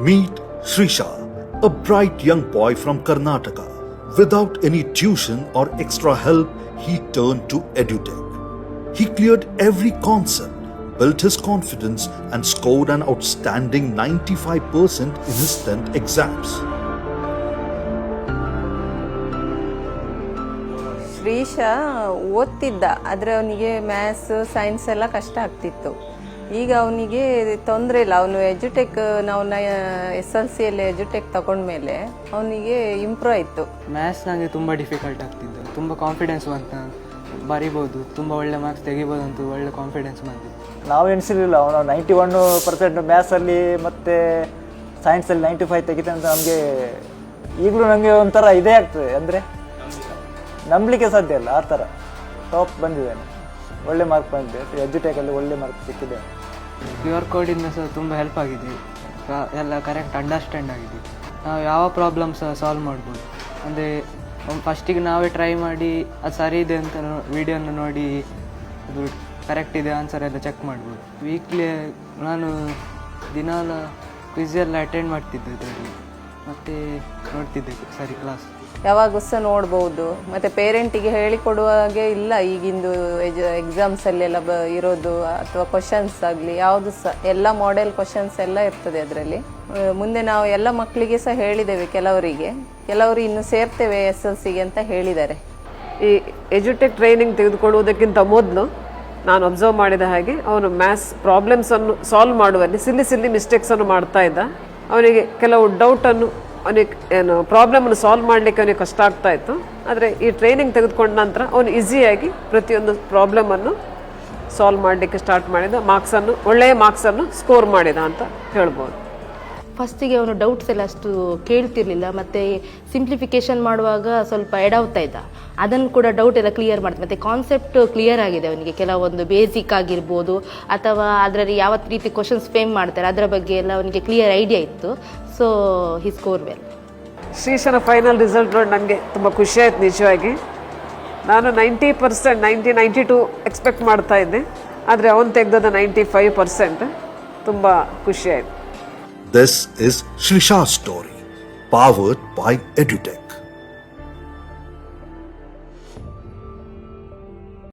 Meet Srisha, a bright young boy from Karnataka. Without any tuition or extra help, he turned to EduTech. He cleared every concept, built his confidence, and scored an outstanding 95% in his 10th exams. Shreesha ಓದ್ತಿದ್ದ, ಆದರೆ ಅವನಿಗೆ maths science ಎಲ್ಲ ಕಷ್ಟ ಆಗ್ತಿತ್ತು. ಈಗ ಅವನಿಗೆ ತೊಂದರೆ ಇಲ್ಲ. ಅವನು ಎಜುಟೆಕ್, ನಾವು SLCಯಲ್ಲಿ ಎಜುಟೆಕ್ ತಗೊಂಡ್ಮೇಲೆ ಅವನಿಗೆ ಇಂಪ್ರೂವ್ ಆಯಿತು. ಮ್ಯಾಥ್ಸ್ ನನಗೆ ತುಂಬ ಡಿಫಿಕಲ್ಟ್ ಆಗ್ತಿದ್ದು, ತುಂಬ ಕಾನ್ಫಿಡೆನ್ಸ್ ಬಂತು, ಬರಿಬೋದು, ತುಂಬ ಒಳ್ಳೆ ಮಾರ್ಕ್ಸ್ ತೆಗಿಬೋದು ಅಂತ ಒಳ್ಳೆ ಕಾನ್ಫಿಡೆನ್ಸ್ ಬಂದಿತ್ತು. ನಾವು ಎಣಿಸಿರಲಿಲ್ಲ ಅವನು 91% ಮ್ಯಾಥ್ಸಲ್ಲಿ ಮತ್ತು ಸೈನ್ಸಲ್ಲಿ 95 ತೆಗಿತಾನೆ ಅಂತ. ನಮಗೆ ಈಗಲೂ ನನಗೆ ಒಂಥರ ಇದೇ ಆಗ್ತದೆ, ಅಂದರೆ ನಂಬಲಿಕ್ಕೆ ಸಾಧ್ಯ ಇಲ್ಲ. ಆ ಥರ ಟಾಪ್ ಬಂದಿದ್ದಾನೆ, ಒಳ್ಳೆ ಮಾರ್ಕ್ ಬಂದಿದೆ. ಎಜುಟೆಕಲ್ಲಿ ಒಳ್ಳೆ ಮಾರ್ಕ್ ಸಿಕ್ಕಿದೆ. QR ಕೋಡಿಂದ ಸಹ ತುಂಬ ಹೆಲ್ಪ್ ಆಗಿದೆ, ಎಲ್ಲ ಕರೆಕ್ಟ್ ಅಂಡರ್ಸ್ಟ್ಯಾಂಡ್ ಆಗಿದೆ. ನಾವು ಯಾವ ಪ್ರಾಬ್ಲಮ್ ಸಹ ಸಾಲ್ವ್ ಮಾಡ್ಬೋದು. ಅಂದರೆ ಫಸ್ಟಿಗೆ ನಾವೇ ಟ್ರೈ ಮಾಡಿ ಅದು ಸರಿ ಇದೆ ಅಂತ ವಿಡಿಯೋನ ನೋಡಿ ಅದು ಕರೆಕ್ಟ್ ಇದೆ ಆನ್ಸರ್ ಎಲ್ಲ ಚೆಕ್ ಮಾಡ್ಬೋದು. ವೀಕ್ಲಿ ನಾನು ದಿನಾಲ ಕ್ವಿಝ್ ಎಲ್ಲ ಅಟೆಂಡ್ ಮಾಡ್ತಿದ್ದೆ ಇದರಲ್ಲಿ, ಮತ್ತು ನೋಡ್ತಿದ್ದೆ ಸರಿ ಕ್ಲಾಸ್. ಯಾವಾಗೂ ಸಹ ನೋಡ್ಬೋದು. ಮತ್ತು ಪೇರೆಂಟಿಗೆ ಹೇಳಿಕೊಡುವಾಗೆ ಇಲ್ಲ ಈಗಿಂದು ಎಕ್ಸಾಮ್ಸಲ್ಲೆಲ್ಲ ಇರೋದು, ಅಥವಾ ಕ್ವಶನ್ಸ್ ಆಗಲಿ ಯಾವುದು ಸಹ ಎಲ್ಲ ಮಾಡೆಲ್ ಕ್ವಶನ್ಸ್ ಎಲ್ಲ ಇರ್ತದೆ ಅದರಲ್ಲಿ. ಮುಂದೆ ನಾವು ಎಲ್ಲ ಮಕ್ಕಳಿಗೆ ಸಹ ಹೇಳಿದ್ದೇವೆ, ಕೆಲವರು ಇನ್ನು ಸೇರ್ತೇವೆ SLCಗೆ ಅಂತ ಹೇಳಿದ್ದಾರೆ. ಈ ಎಜುಟೆಕ್ ಟ್ರೈನಿಂಗ್ ತೆಗೆದುಕೊಳ್ಳುವುದಕ್ಕಿಂತ ಮೊದಲು ನಾನು ಅಬ್ಸರ್ವ್ ಮಾಡಿದ ಹಾಗೆ ಅವನು ಮ್ಯಾಥ್ಸ್ ಪ್ರಾಬ್ಲಮ್ಸನ್ನು ಸಾಲ್ವ್ ಮಾಡುವಲ್ಲಿ ಸಿಲ್ಲಿ ಮಿಸ್ಟೇಕ್ಸನ್ನು ಮಾಡ್ತಾ ಇದ್ದ. ಅವನಿಗೆ ಕೆಲವು ಡೌಟನ್ನು, ಅವನಿಗೆ ಏನು ಪ್ರಾಬ್ಲಮನ್ನು ಸಾಲ್ವ್ ಮಾಡಲಿಕ್ಕೆ ಅವನಿಗೆ ಕಷ್ಟ ಆಗ್ತಾ ಇತ್ತು. ಆದರೆ ಈ ಟ್ರೈನಿಂಗ್ ತೆಗೆದುಕೊಂಡ ನಂತರ ಅವನು ಈಸಿಯಾಗಿ ಪ್ರತಿಯೊಂದು ಪ್ರಾಬ್ಲಮನ್ನು ಸಾಲ್ವ್ ಮಾಡಲಿಕ್ಕೆ ಸ್ಟಾರ್ಟ್ ಮಾಡಿದ. ಒಳ್ಳೆಯ ಮಾರ್ಕ್ಸನ್ನು ಸ್ಕೋರ್ ಮಾಡಿದ ಅಂತ ಹೇಳ್ಬೋದು. ಫಸ್ಟಿಗೆ ಅವನು ಡೌಟ್ಸ್ ಎಲ್ಲ ಅಷ್ಟು ಕೇಳ್ತಿರ್ಲಿಲ್ಲ, ಮತ್ತು ಸಿಂಪ್ಲಿಫಿಕೇಶನ್ ಮಾಡುವಾಗ ಸ್ವಲ್ಪ ಎಡವ್ತಾ ಇದ್ದ. ಅದನ್ನು ಕೂಡ ಡೌಟ್ ಎಲ್ಲ ಕ್ಲಿಯರ್ ಮಾಡ್ತಾರೆ. ಮತ್ತು ಕಾನ್ಸೆಪ್ಟ್ ಕ್ಲಿಯರ್ ಆಗಿದೆ ಅವನಿಗೆ, ಕೆಲವೊಂದು ಬೇಸಿಕ್ ಆಗಿರ್ಬೋದು ಅಥವಾ ಅದರಲ್ಲಿ ಯಾವ ರೀತಿ ಕ್ವಶನ್ಸ್ ಫ್ರೇಮ್ ಮಾಡ್ತಾರೆ ಅದರ ಬಗ್ಗೆ ಎಲ್ಲ ಅವನಿಗೆ ಕ್ಲಿಯರ್ ಐಡಿಯಾ ಇತ್ತು. So he score well. ಶ್ರೀಶನ ಫೈನಲ್ ರಿಸಲ್ಟ್ ನೋಡಿ ನನಗೆ ತುಂಬ ಖುಷಿ ಆಯ್ತು ನಿಜವಾಗಿ. ನಾನು 90%, 92 ಎಕ್ಸ್ಪೆಕ್ಟ್ ಮಾಡ್ತಾ ಇದ್ದೆ, ಆದರೆ ಅವನು ತೆಗೆದದ 95%. ತುಂಬ ಖುಷಿ ಆಯಿತು. This is Srisha's story, powered by EduTech.